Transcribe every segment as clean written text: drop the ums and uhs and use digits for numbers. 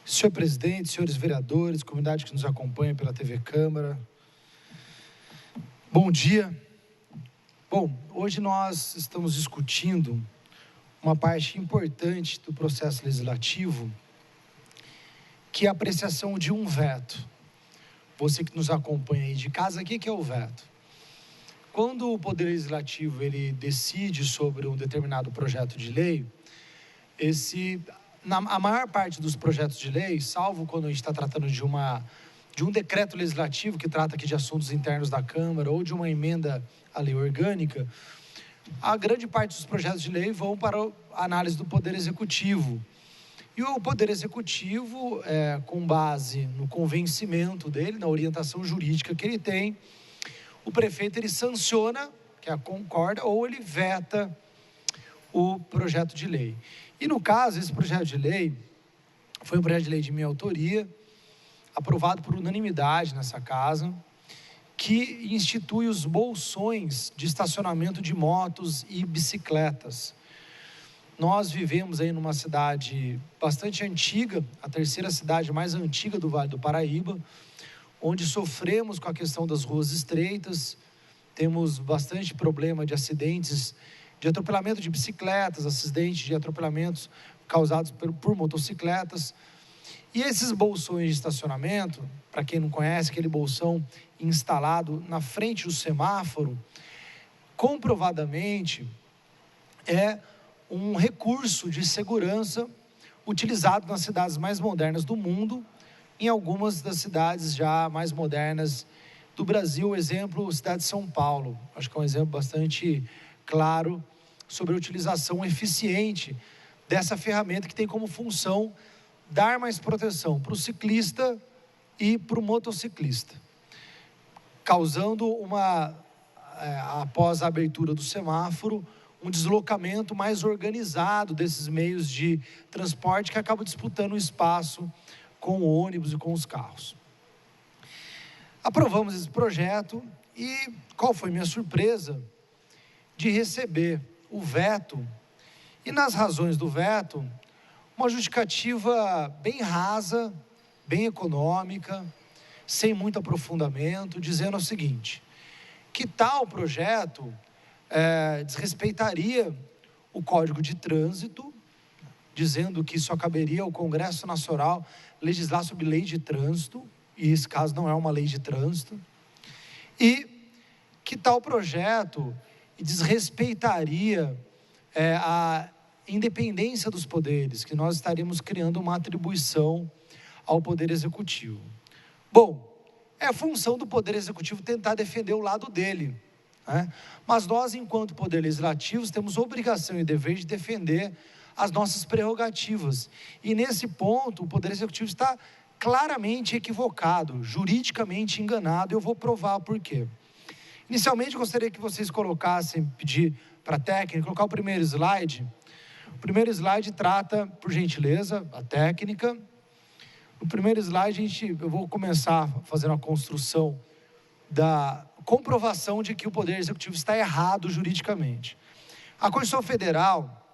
Senhor presidente, senhores vereadores, comunidade que nos acompanha pela TV Câmara, bom dia. Bom, hoje nós estamos discutindo uma parte importante do processo legislativo, que é a apreciação de um veto. Você que nos acompanha aí de casa, o que é o veto? Quando o Poder Legislativo ele decide sobre um determinado projeto de lei, a maior parte dos projetos de lei, salvo quando a gente está tratando de um decreto legislativo que trata aqui de assuntos internos da Câmara ou de uma emenda à lei orgânica, a grande parte dos projetos de lei vão para a análise do Poder Executivo. E o Poder Executivo, com base no convencimento dele, na orientação jurídica que ele tem, o prefeito ele sanciona, que é a concorda, ou ele veta o projeto de lei. E no caso, esse projeto de lei foi um projeto de lei de minha autoria, aprovado por unanimidade nessa casa, que institui os bolsões de estacionamento de motos e bicicletas. Nós vivemos aí numa cidade bastante antiga, a terceira cidade mais antiga do Vale do Paraíba, onde sofremos com a questão das ruas estreitas, temos bastante problema de acidentes de atropelamento de bicicletas, acidentes de atropelamentos causados por motocicletas. E esses bolsões de estacionamento, para quem não conhece, aquele bolsão instalado na frente do semáforo, comprovadamente é um recurso de segurança utilizado nas cidades mais modernas do mundo, em algumas das cidades já mais modernas do Brasil. Exemplo, a cidade de São Paulo, acho que é um exemplo bastante claro sobre a utilização eficiente dessa ferramenta que tem como função dar mais proteção para o ciclista e para o motociclista, causando após a abertura do semáforo, um deslocamento mais organizado desses meios de transporte que acabam disputando o espaço com o ônibus e com os carros. Aprovamos esse projeto e qual foi minha surpresa de receber o veto, e nas razões do veto, uma justificativa bem rasa, bem econômica, sem muito aprofundamento, dizendo o seguinte, que tal projeto desrespeitaria o Código de Trânsito, dizendo que só caberia ao Congresso Nacional legislar sobre lei de trânsito, e esse caso não é uma lei de trânsito, e que tal projeto desrespeitaria a independência dos poderes, que nós estaríamos criando uma atribuição ao Poder Executivo. Bom, é função do Poder Executivo tentar defender o lado dele, né? Mas nós, enquanto Poder Legislativo, temos obrigação e dever de defender as nossas prerrogativas. E nesse ponto, o Poder Executivo está claramente equivocado, juridicamente enganado, e eu vou provar por quê. Inicialmente, eu gostaria que vocês pedir para a técnica, colocar o primeiro slide. O primeiro slide trata, por gentileza, a técnica. No primeiro slide, eu vou começar fazendo a construção da comprovação de que o Poder Executivo está errado juridicamente. A Constituição Federal,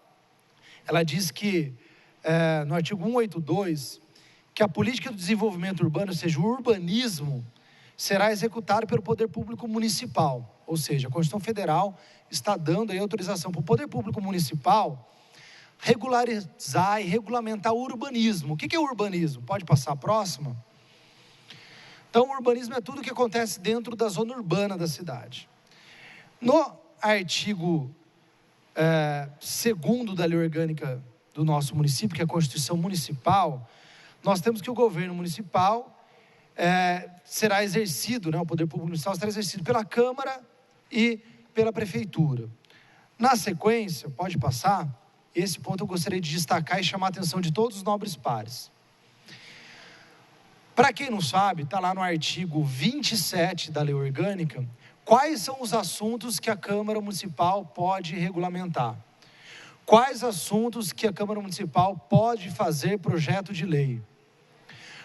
ela diz que, no artigo 182, que a política do desenvolvimento urbano, ou seja, o urbanismo, será executado pelo Poder Público Municipal. Ou seja, a Constituição Federal está dando aí autorização para o Poder Público Municipal regularizar e regulamentar o urbanismo. O que é o urbanismo? Pode passar a próxima? Então, o urbanismo é tudo o que acontece dentro da zona urbana da cidade. No artigo 2º da lei orgânica do nosso município, que é a Constituição Municipal, nós temos que o governo municipal será exercido, o Poder Público Municipal será exercido pela Câmara e pela Prefeitura. Na sequência, pode passar, esse ponto eu gostaria de destacar e chamar a atenção de todos os nobres pares. Para quem não sabe, está lá no artigo 27 da lei orgânica, quais são os assuntos que a Câmara Municipal pode regulamentar. Quais assuntos que a Câmara Municipal pode fazer projeto de lei.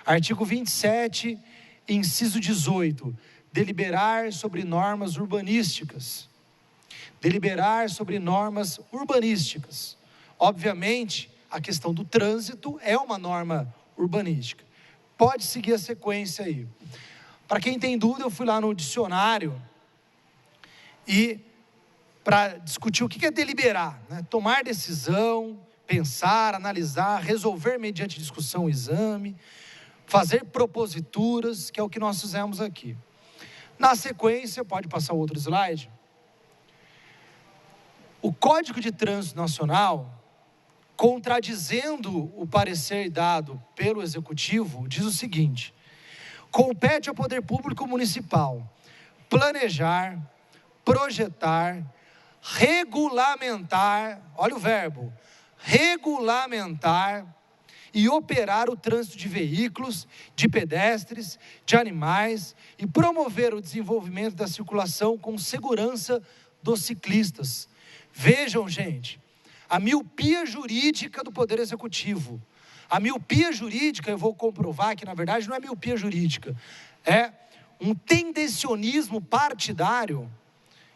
Artigo 27, inciso 18, deliberar sobre normas urbanísticas. Deliberar sobre normas urbanísticas. Obviamente, a questão do trânsito é uma norma urbanística. Pode seguir a sequência aí. Para quem tem dúvida, eu fui lá no dicionário e para discutir o que é deliberar, né? Tomar decisão, pensar, analisar, resolver mediante discussão ou exame, fazer proposituras, que é o que nós fizemos aqui. Na sequência, pode passar o outro slide. O Código de Trânsito Nacional, contradizendo o parecer dado pelo Executivo, diz o seguinte: compete ao poder público municipal planejar, projetar, regulamentar, olha o verbo, regulamentar e operar o trânsito de veículos, de pedestres, de animais e promover o desenvolvimento da circulação com segurança dos ciclistas. Vejam, gente, a miopia jurídica do Poder Executivo. A miopia jurídica, eu vou comprovar que na verdade não é miopia jurídica, é um tendencionismo partidário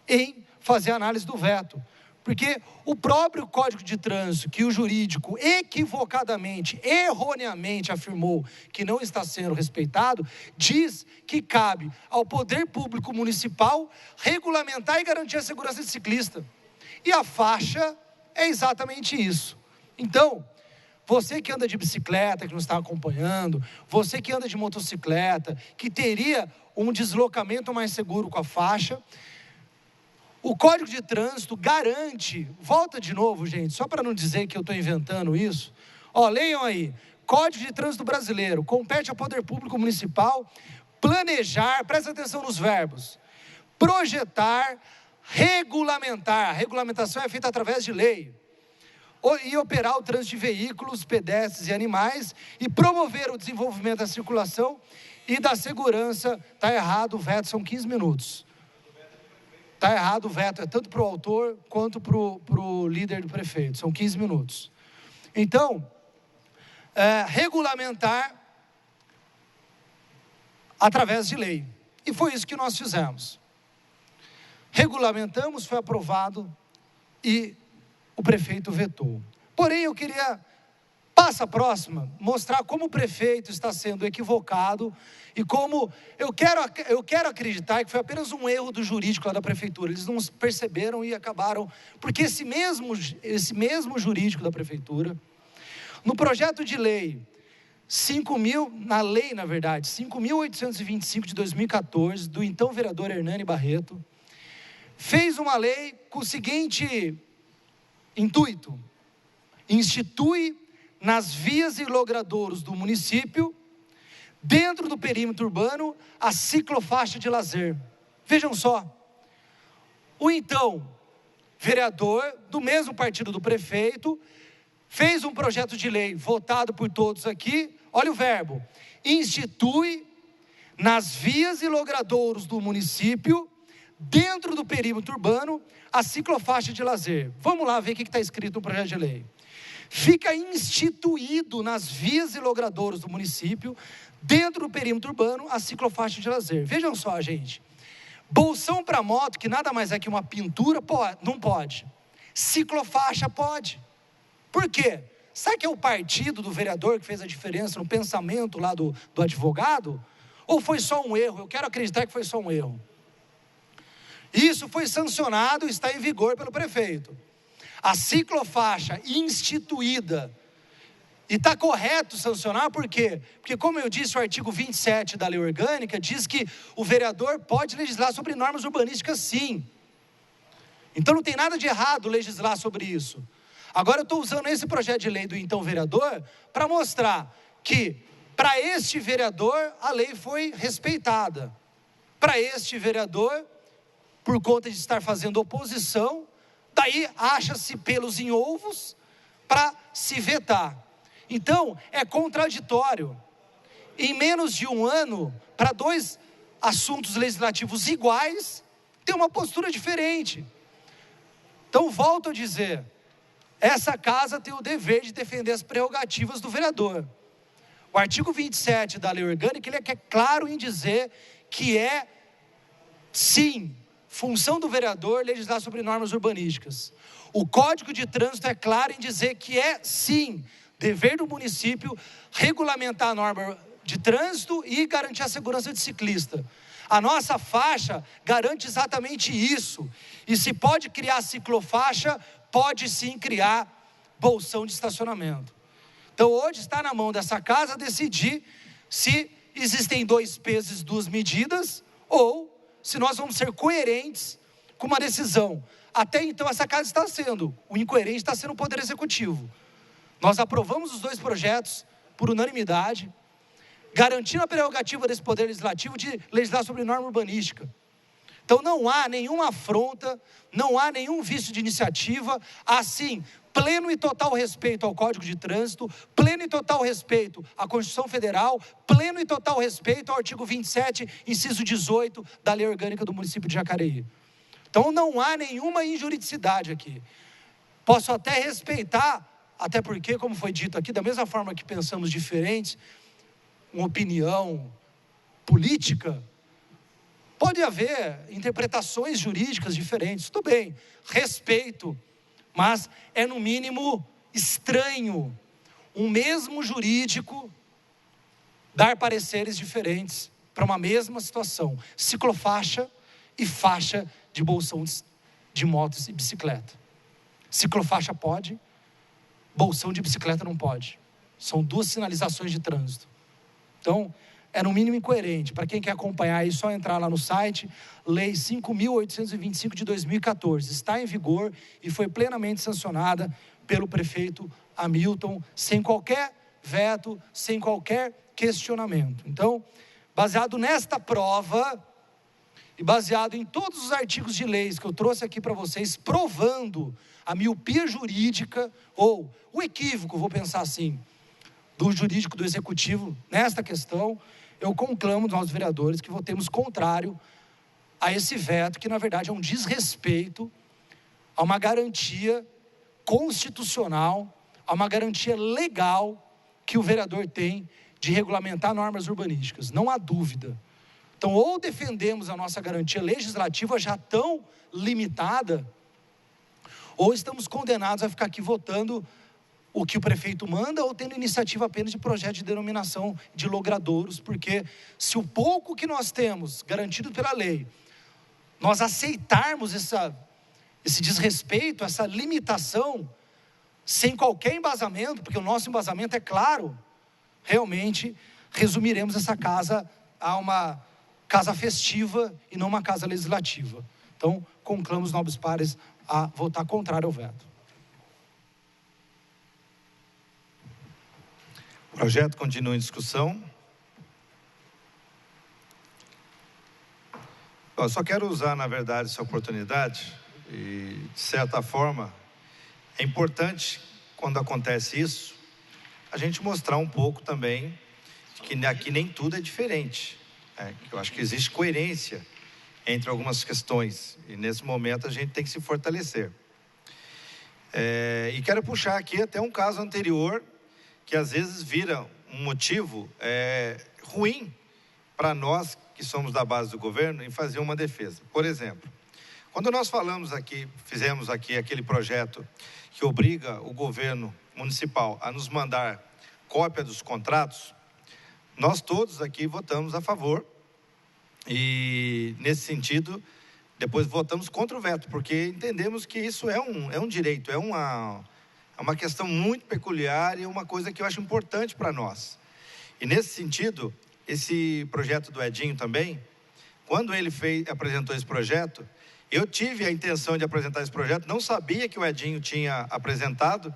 em fazer a análise do veto. Porque o próprio Código de Trânsito, que o jurídico equivocadamente, erroneamente afirmou que não está sendo respeitado, diz que cabe ao poder público municipal regulamentar e garantir a segurança do ciclista. E a faixa é exatamente isso. Então, você que anda de bicicleta, que nos está acompanhando, você que anda de motocicleta, que teria um deslocamento mais seguro com a faixa, o Código de Trânsito garante, volta de novo, gente, só para não dizer que eu estou inventando isso, leiam aí, Código de Trânsito Brasileiro, compete ao poder público municipal planejar, presta atenção nos verbos, projetar, regulamentar, a regulamentação é feita através de lei, e operar o trânsito de veículos, pedestres e animais, e promover o desenvolvimento da circulação e da segurança. Está errado, o veto são 15 minutos. Está errado, o veto é tanto para o autor quanto para o líder do prefeito, são 15 minutos. Então, regulamentar através de lei. E foi isso que nós fizemos. Regulamentamos, foi aprovado e o prefeito vetou. Porém, eu queria, passa a próxima, mostrar como o prefeito está sendo equivocado e como eu quero acreditar que foi apenas um erro do jurídico lá da prefeitura. Eles não perceberam e acabaram, porque esse mesmo jurídico da prefeitura, no projeto de lei 5.825 de 2014, do então vereador Hernani Barreto, fez uma lei com o seguinte intuito: institui nas vias e logradouros do município, dentro do perímetro urbano, a ciclofaixa de lazer. Vejam só, o então vereador do mesmo partido do prefeito fez um projeto de lei votado por todos aqui, olha o verbo, institui nas vias e logradouros do município, dentro do perímetro urbano, a ciclofaixa de lazer. Vamos lá ver o que está escrito no projeto de lei. Fica instituído nas vias e logradouros do município, dentro do perímetro urbano, a ciclofaixa de lazer. Vejam só, gente. Bolsão para moto, que nada mais é que uma pintura, não pode. Ciclofaixa pode. Por quê? Sabe que é o partido do vereador que fez a diferença no pensamento lá do advogado? Ou foi só um erro? Eu quero acreditar que foi só um erro. Isso foi sancionado e está em vigor pelo prefeito. A ciclofaixa instituída, e está correto sancionar, por quê? Porque, como eu disse, o artigo 27 da lei orgânica diz que o vereador pode legislar sobre normas urbanísticas, sim. Então não tem nada de errado legislar sobre isso. Agora eu estou usando esse projeto de lei do então vereador para mostrar que para este vereador a lei foi respeitada. Para este vereador, por conta de estar fazendo oposição, daí acha-se pelos em ovos para se vetar. Então, é contraditório. Em menos de um ano, para dois assuntos legislativos iguais, tem uma postura diferente. Então, volto a dizer, essa casa tem o dever de defender as prerrogativas do vereador. O artigo 27 da lei orgânica, ele é claro em dizer que é, sim, função do vereador legislar sobre normas urbanísticas. O Código de Trânsito é claro em dizer que é, sim, dever do município regulamentar a norma de trânsito e garantir a segurança de ciclista. A nossa faixa garante exatamente isso. E se pode criar ciclofaixa, pode sim criar bolsão de estacionamento. Então hoje está na mão dessa casa decidir se existem 2 pesos, 2 medidas, ou se nós vamos ser coerentes com uma decisão. Até então essa casa está sendo, o incoerente está sendo o Poder Executivo. Nós aprovamos os 2 projetos por unanimidade, garantindo a prerrogativa desse Poder Legislativo de legislar sobre norma urbanística. Então não há nenhuma afronta, não há nenhum vício de iniciativa, assim, pleno e total respeito ao Código de Trânsito, pleno e total respeito à Constituição Federal, pleno e total respeito ao artigo 27, inciso 18 da Lei Orgânica do município de Jacareí. Então não há nenhuma injuridicidade aqui. Posso até respeitar, até porque, como foi dito aqui, da mesma forma que pensamos diferentes, uma opinião política, pode haver interpretações jurídicas diferentes, tudo bem, respeito, mas é no mínimo estranho um mesmo jurídico dar pareceres diferentes para uma mesma situação, ciclofaixa e faixa de bolsão de motos e bicicleta. Ciclofaixa pode, bolsão de bicicleta não pode, são 2 sinalizações de trânsito. Então, é no mínimo incoerente. Para quem quer acompanhar, é só entrar lá no site, Lei 5.825 de 2014. Está em vigor e foi plenamente sancionada pelo prefeito Hamilton, sem qualquer veto, sem qualquer questionamento. Então, baseado nesta prova, e baseado em todos os artigos de leis que eu trouxe aqui para vocês, provando a miopia jurídica, ou o equívoco, vou pensar assim, do jurídico do executivo nesta questão, eu conclamo nós vereadores que votemos contrário a esse veto, que na verdade é um desrespeito a uma garantia constitucional, a uma garantia legal que o vereador tem de regulamentar normas urbanísticas, não há dúvida. Então, ou defendemos a nossa garantia legislativa já tão limitada, ou estamos condenados a ficar aqui votando o que o prefeito manda, ou tendo iniciativa apenas de projeto de denominação de logradouros, porque se o pouco que nós temos garantido pela lei, nós aceitarmos esse desrespeito, essa limitação, sem qualquer embasamento, porque o nosso embasamento é claro, realmente resumiremos essa casa a uma casa festiva e não uma casa legislativa. Então, conclamo os nobres pares a votar contrário ao veto. O projeto continua em discussão. Eu só quero usar, na verdade, essa oportunidade e, de certa forma, é importante, quando acontece isso, a gente mostrar um pouco também que aqui nem tudo é diferente. Eu acho que existe coerência entre algumas questões e, nesse momento, a gente tem que se fortalecer. E quero puxar aqui até um caso anterior, que às vezes vira um motivo ruim para nós que somos da base do governo em fazer uma defesa. Por exemplo, quando nós fizemos aqui aquele projeto que obriga o governo municipal a nos mandar cópia dos contratos, nós todos aqui votamos a favor e, nesse sentido, depois votamos contra o veto, porque entendemos que isso é um direito, é uma questão muito peculiar e uma coisa que eu acho importante para nós. E nesse sentido, esse projeto do Edinho também, quando ele apresentou esse projeto, eu tive a intenção de apresentar esse projeto, não sabia que o Edinho tinha apresentado,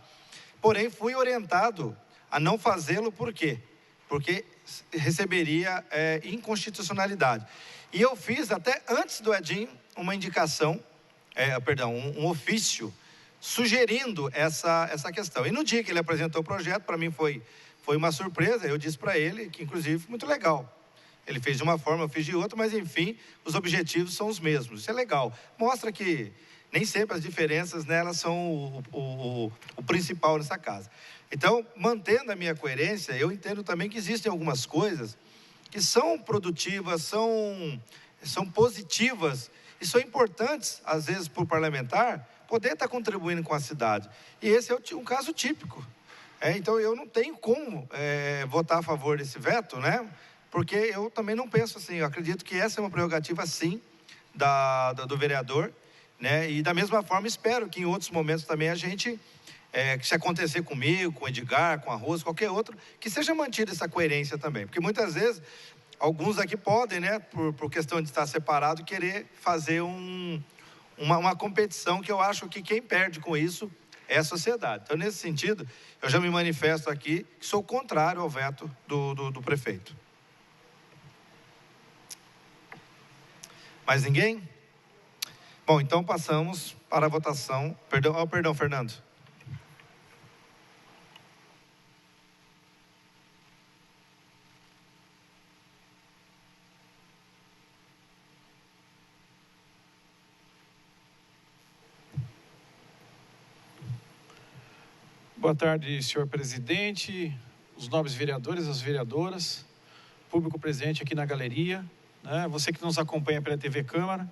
porém fui orientado a não fazê-lo, por quê? Porque receberia inconstitucionalidade. E eu fiz, até antes do Edinho, uma indicação, um ofício, sugerindo essa questão. E no dia que ele apresentou o projeto, para mim foi uma surpresa. Eu disse para ele que, inclusive, foi muito legal. Ele fez de uma forma, eu fiz de outra, mas enfim, os objetivos são os mesmos. Isso é legal. Mostra que nem sempre as diferenças, né, elas são o principal nessa casa. Então, mantendo a minha coerência, eu entendo também que existem algumas coisas que são produtivas, são positivas e são importantes, às vezes, para o parlamentar poder estar contribuindo com a cidade. E esse é um caso típico. Então, eu não tenho como votar a favor desse veto, né? Porque eu também não penso assim. Eu acredito que essa é uma prerrogativa, sim, do vereador, né? E da mesma forma, espero que em outros momentos também a gente, que se acontecer comigo, com o Edgar, com a Rosa, qualquer outro, que seja mantida essa coerência também. Porque muitas vezes, alguns aqui podem, né, por questão de estar separado, querer fazer uma competição, que eu acho que quem perde com isso é a sociedade. Então, nesse sentido, eu já me manifesto aqui que sou contrário ao veto do prefeito. Mais ninguém? Bom, então passamos para a votação. Perdão, Fernando. Boa tarde, senhor presidente, os nobres vereadores, as vereadoras, público presente aqui na galeria, né? Você que nos acompanha pela TV Câmara.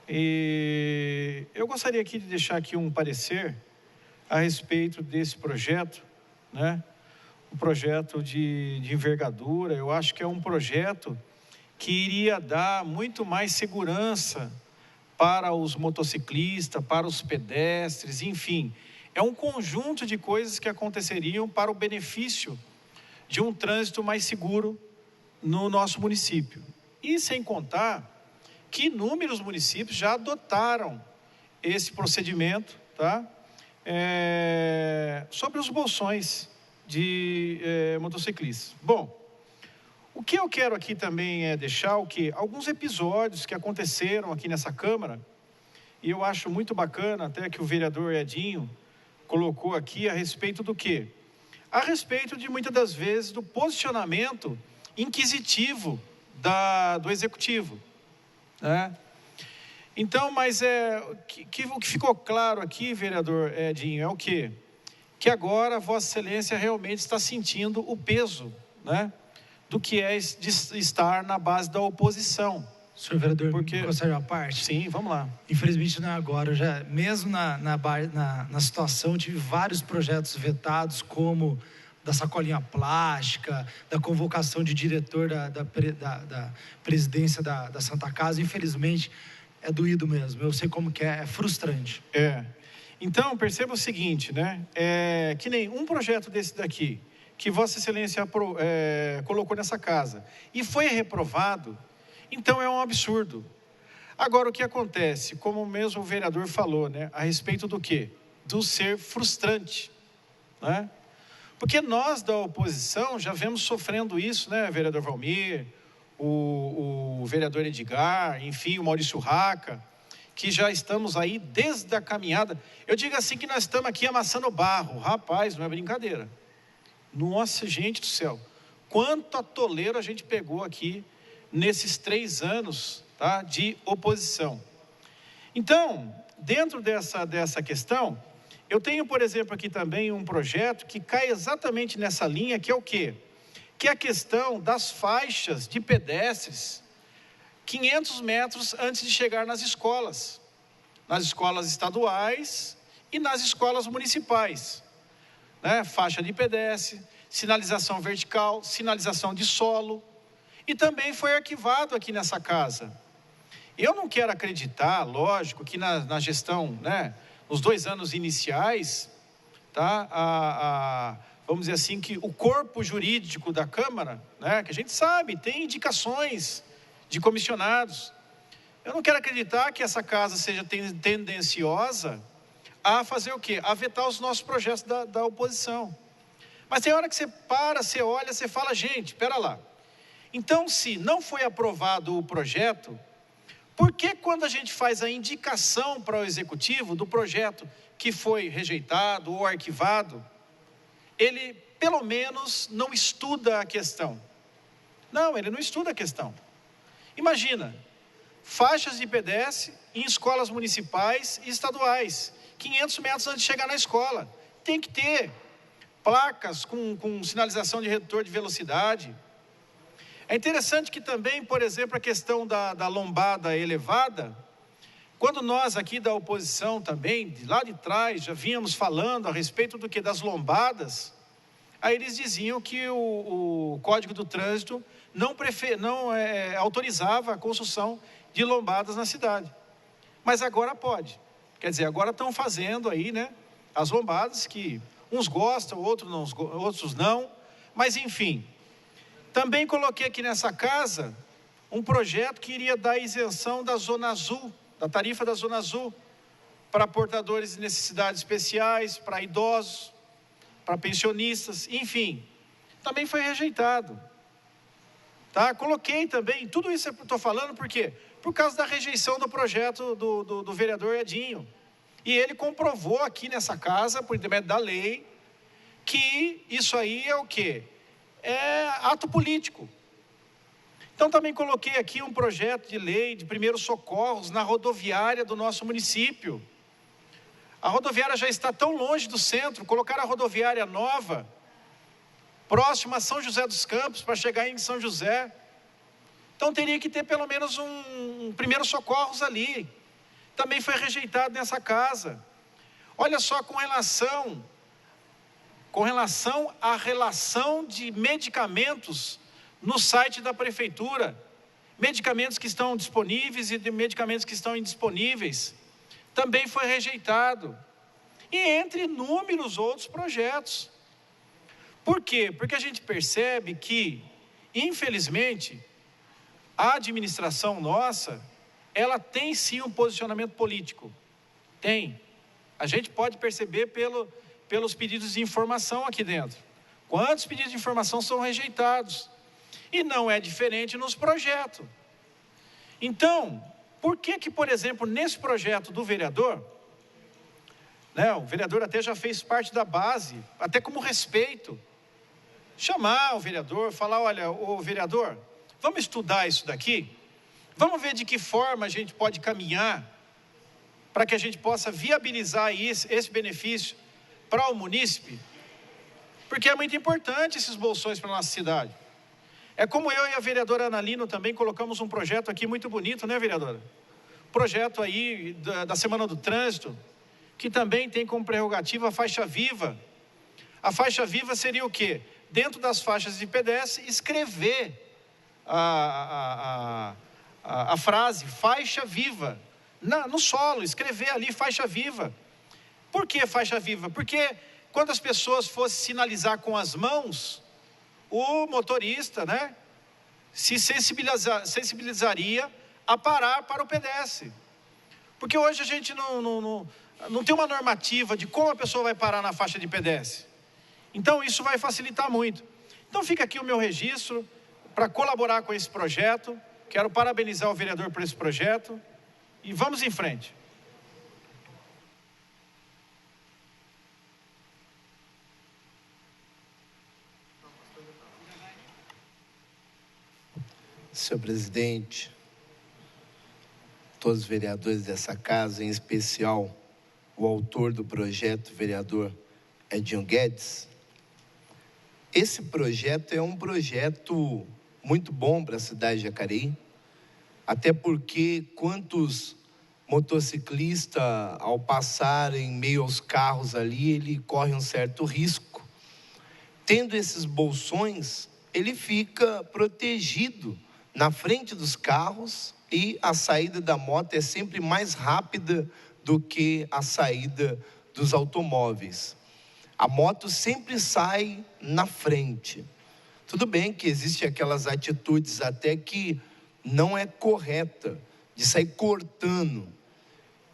E eu gostaria aqui de deixar aqui um parecer a respeito desse projeto, né? Um projeto de envergadura. Eu acho que é um projeto que iria dar muito mais segurança para os motociclistas, para os pedestres, enfim. É um conjunto de coisas que aconteceriam para o benefício de um trânsito mais seguro no nosso município. E sem contar que inúmeros municípios já adotaram esse procedimento, tá? Sobre os bolsões de motociclistas. Bom, o que eu quero aqui também é deixar alguns episódios que aconteceram aqui nessa Câmara, e eu acho muito bacana até que o vereador Edinho colocou aqui a respeito do quê? A respeito de, muitas das vezes, do posicionamento inquisitivo do Executivo, né? Então, mas o que ficou claro aqui, vereador Edinho, é o quê? Que agora Vossa Excelência realmente está sentindo o peso, né, do que é de estar na base da oposição. Senhor vereador, gostaria de uma parte? Sim, vamos lá. Infelizmente não é agora, mesmo na situação, tive vários projetos vetados, como da sacolinha plástica, da convocação de diretor da presidência da Santa Casa. Infelizmente, é doído mesmo, eu sei como que é frustrante. Então, perceba o seguinte, né? Que nem um projeto desse daqui, que Vossa Excelência colocou nessa casa, e foi reprovado. Então, é um absurdo. Agora, o que acontece, como mesmo o vereador falou, né, a respeito do quê? Do ser frustrante, né? Porque nós da oposição já vemos sofrendo isso, né, vereador Valmir, o vereador Edgar, enfim, o Maurício Raca, que já estamos aí desde a caminhada. Eu digo assim que nós estamos aqui amassando barro. Rapaz, não é brincadeira. Nossa, gente do céu, quanto atoleiro a gente pegou aqui nesses 3 anos, tá, de oposição. Então, dentro dessa questão, eu tenho, por exemplo, aqui também um projeto que cai exatamente nessa linha, que é o quê? Que é a questão das faixas de pedestres 500 metros antes de chegar nas escolas estaduais e nas escolas municipais, né? Faixa de pedestre, sinalização vertical, sinalização de solo. E também foi arquivado aqui nessa casa. Eu não quero acreditar, lógico, que na gestão, né, nos 2 anos iniciais, tá, vamos dizer assim, que o corpo jurídico da Câmara, né, que a gente sabe, tem indicações de comissionados. Eu não quero acreditar que essa casa seja tendenciosa a fazer o quê? A vetar os nossos projetos da oposição. Mas tem hora que você para, você olha, você fala, gente, espera lá. Então, se não foi aprovado o projeto, por que quando a gente faz a indicação para o Executivo do projeto que foi rejeitado ou arquivado, ele pelo menos não estuda a questão? Não, ele não estuda a questão. Imagina, faixas de pedestre em escolas municipais e estaduais, 500 metros antes de chegar na escola. Tem que ter placas com sinalização de redutor de velocidade. É interessante que também, por exemplo, a questão da lombada elevada, quando nós aqui da oposição também, de lá de trás, já vínhamos falando a respeito do que das lombadas, Aí eles diziam que o Código do Trânsito não autorizava a construção de lombadas na cidade. Mas agora pode. Quer dizer, agora estão fazendo aí, né, as lombadas que uns gostam, outros não. Mas enfim, também coloquei aqui nessa casa um projeto que iria dar isenção da Zona Azul, da tarifa da Zona Azul, para portadores de necessidades especiais, para idosos, para pensionistas, enfim. Também foi rejeitado. Tá? Coloquei também, tudo isso eu estou falando por quê? Por causa da rejeição do projeto do vereador Edinho. E ele comprovou aqui nessa casa, por intermédio da lei, que isso aí é o quê? É ato político. Então também coloquei aqui um projeto de lei de primeiros socorros na rodoviária do nosso município. A rodoviária já está tão longe do centro, colocar a rodoviária nova, próxima a São José dos Campos, para chegar em São José. Então teria que ter pelo menos um primeiros socorros ali. Também foi rejeitado nessa casa. Olha só, com relação à relação de medicamentos no site da prefeitura, medicamentos que estão disponíveis e de medicamentos que estão indisponíveis, também foi rejeitado. E entre inúmeros outros projetos. Por quê? Porque a gente percebe que, infelizmente, a administração nossa, ela tem sim um posicionamento político. Tem. A gente pode perceber pelos pedidos de informação aqui dentro. Quantos pedidos de informação são rejeitados? E não é diferente nos projetos. Então, por que, por exemplo, nesse projeto do vereador, né, o vereador até já fez parte da base, até como respeito, chamar o vereador, falar, olha, ô vereador, vamos estudar isso daqui? Vamos ver de que forma a gente pode caminhar para que a gente possa viabilizar esse benefício para o munícipe? Porque é muito importante esses bolsões para a nossa cidade. É como eu e a vereadora Analino também colocamos um projeto aqui muito bonito, né, vereadora? Projeto aí da Semana do Trânsito, que também tem como prerrogativa a faixa viva. A faixa viva seria o quê? Dentro das faixas de pedestre, escrever a frase faixa viva no solo, escrever ali faixa viva. Por que faixa viva? Porque quando as pessoas fossem sinalizar com as mãos, o motorista, né, se sensibilizaria a parar para o pedestre. Porque hoje a gente não tem uma normativa de como a pessoa vai parar na faixa de pedestre. Então isso vai facilitar muito. Então fica aqui o meu registro para colaborar com esse projeto. Quero parabenizar o vereador por esse projeto e vamos em frente. Senhor presidente, todos os vereadores dessa casa, em especial o autor do projeto, o vereador Edinho Guedes, esse projeto é um projeto muito bom para a cidade de Jacareí, até porque quantos motociclistas, ao passar em meio aos carros ali, ele corre um certo risco. Tendo esses bolsões, ele fica protegido na frente dos carros e a saída da moto é sempre mais rápida do que a saída dos automóveis. A moto sempre sai na frente. Tudo bem que existem aquelas atitudes até que não é correta, de sair cortando.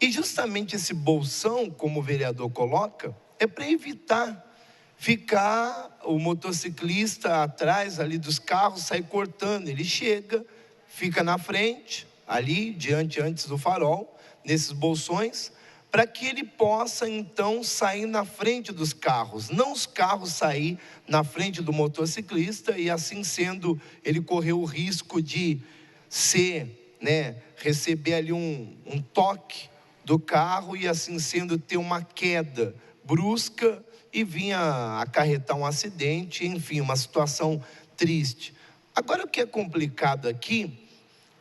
E justamente esse bolsão, como o vereador coloca, é para evitar ficar o motociclista atrás ali dos carros, sair cortando. Ele chega, fica na frente, ali, antes do farol, nesses bolsões, para que ele possa então sair na frente dos carros, não os carros sair na frente do motociclista e assim sendo, ele correu o risco de receber ali um toque do carro e assim sendo ter uma queda brusca e vinha acarretar um acidente, enfim, uma situação triste. Agora o que é complicado aqui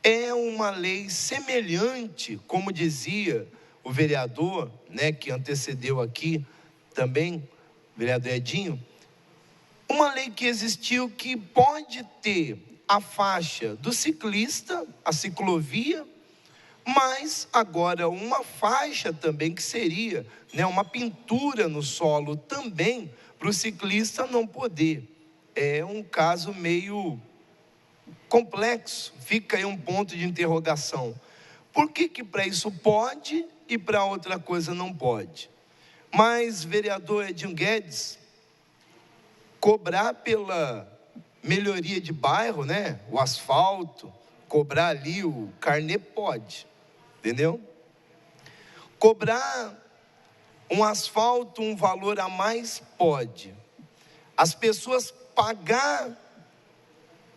é uma lei semelhante, como dizia o vereador, né, que antecedeu aqui também, o vereador Edinho, Uma lei que existiu que pode ter a faixa do ciclista, a ciclovia, mas agora uma faixa também que seria, né, uma pintura no solo também para o ciclista não poder. É um caso meio complexo, fica aí um ponto de interrogação. Por que para isso pode e para outra coisa não pode? Mas, vereador Edinho Guedes, cobrar pela melhoria de bairro, né, o asfalto, cobrar ali o carnê pode, entendeu? Cobrar um asfalto, um valor a mais, pode. As pessoas pagar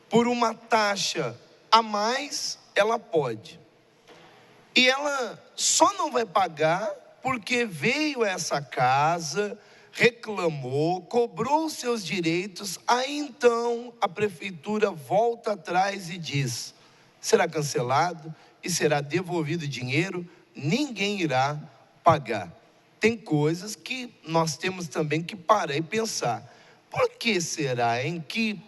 por uma taxa a mais, ela pode. E ela só não vai pagar porque veio a essa casa, reclamou, cobrou os seus direitos, aí então a prefeitura volta atrás e diz: será cancelado e será devolvido o dinheiro, ninguém irá pagar. Tem coisas que nós temos também que parar e pensar. Por que será em que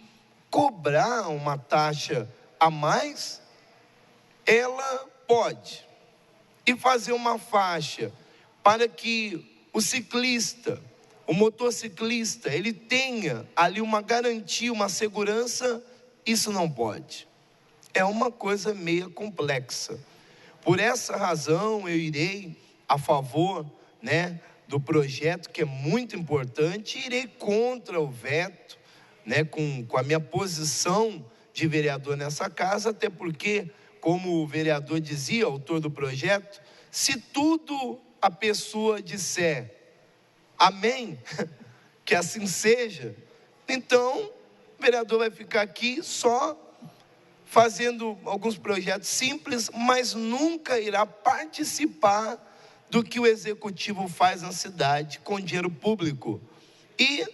cobrar uma taxa a mais, ela pode, e fazer uma faixa para que o ciclista, o motociclista, ele tenha ali uma garantia, uma segurança, isso não pode. É uma coisa meio complexa. Por essa razão eu irei a favor, né, do projeto, que é muito importante, e irei contra o veto, né, com a minha posição de vereador nessa casa, até porque, como o vereador dizia, autor do projeto, se tudo a pessoa disser amém, que assim seja, então o vereador vai ficar aqui só fazendo alguns projetos simples, mas nunca irá participar do que o executivo faz na cidade com dinheiro público. E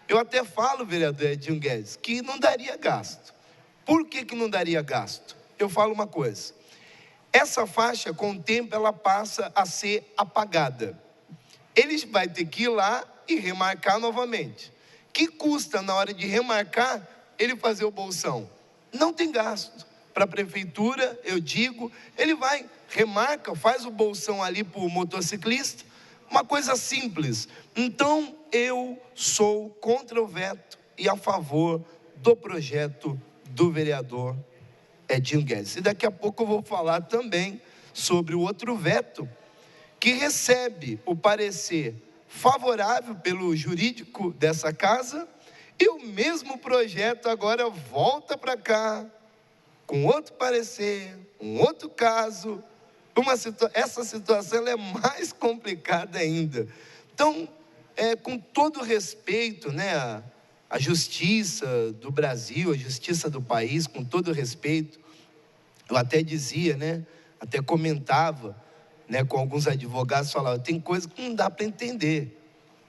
eu até falo, vereador Edinho Guedes, que não daria gasto. Por que não daria gasto? Eu falo uma coisa: essa faixa, com o tempo, ela passa a ser apagada. Ele vai ter que ir lá e remarcar novamente. Que custa, na hora de remarcar, ele fazer o bolsão? Não tem gasto. Para a prefeitura, eu digo, ele vai, remarca, faz o bolsão ali para o motociclista, uma coisa simples. Então, eu sou contra o veto e a favor do projeto do vereador Edinho Guedes. E daqui a pouco eu vou falar também sobre o outro veto, que recebe o parecer favorável pelo jurídico dessa casa, e o mesmo projeto agora volta para cá, com outro parecer, um outro caso. Essa situação ela é mais complicada ainda. Então, com todo respeito, né, a justiça do Brasil, a justiça do país, com todo respeito, eu até dizia, né, até comentava, né, com alguns advogados, falava, tem coisa que não dá para entender.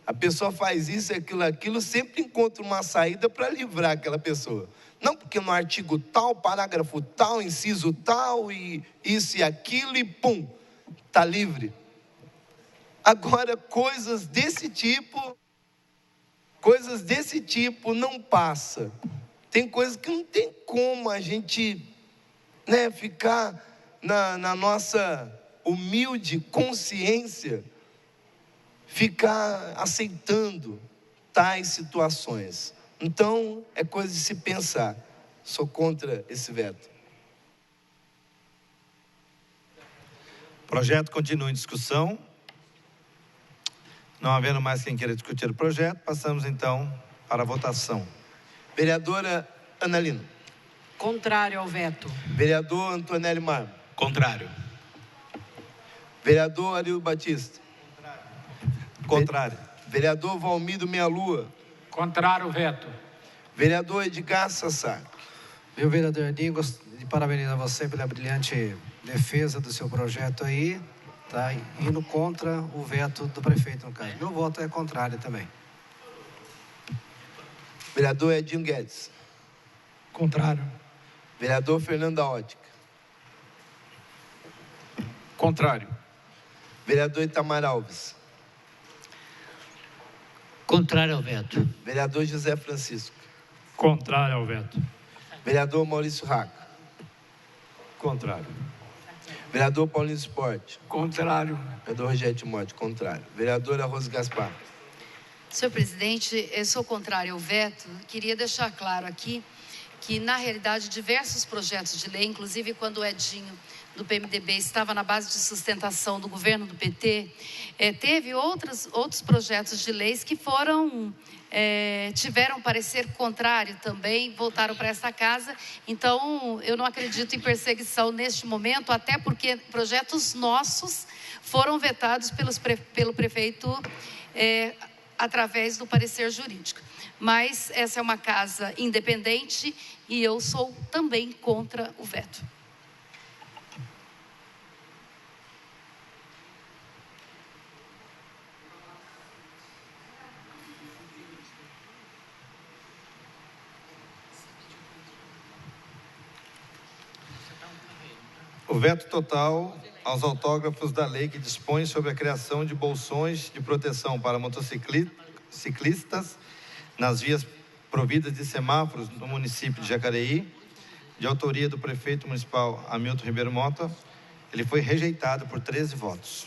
A pessoa faz isso, aquilo, sempre encontra uma saída para livrar aquela pessoa. Não porque no artigo tal, parágrafo tal, inciso tal, e isso e aquilo, e pum, está livre. Agora, coisas desse tipo não passa. Tem coisas que não tem como a gente, né, ficar na nossa humilde consciência, ficar aceitando tais situações. Então, é coisa de se pensar. Sou contra esse veto. O projeto continua em discussão. Não havendo mais quem queira discutir o projeto, passamos então para a votação. Vereadora Analina. Contrário ao veto. Vereador Antonelli Marmo. Contrário. Vereador Arildo Batista. Contrário. Vereador Valmido Meia Lua. Contrário ao veto. Vereador Edgar Sassá. Meu vereador Edinho, gostaria de parabenizar você pela brilhante defesa do seu projeto aí, tá? Indo contra o veto do prefeito, no caso. Meu voto é contrário também. Vereador Edinho Guedes. Contrário. Vereador Fernando da Ótica. Contrário. Vereador Itamar Alves. Contrário ao veto. Vereador José Francisco. Contrário ao veto. Vereador Maurício Raca. Contrário. Vereador Paulinho Esporte. Contrário. Vereador Rogério Timóteo, contrário. Vereadora Rose Gaspar. Senhor presidente, eu sou contrário ao veto. Queria deixar claro aqui que, na realidade, diversos projetos de lei, inclusive quando o Edinho, do PMDB, estava na base de sustentação do governo do PT, teve outros projetos de leis que tiveram parecer contrário também, voltaram para esta casa. Então, eu não acredito em perseguição neste momento, até porque projetos nossos foram vetados pelo prefeito através do parecer jurídico. Mas essa é uma casa independente e eu sou também contra o veto. O veto total aos autógrafos da lei que dispõe sobre a criação de bolsões de proteção para motociclistas nas vias providas de semáforos no município de Jacareí, de autoria do prefeito municipal Hamilton Ribeiro Mota, ele foi rejeitado por 13 votos.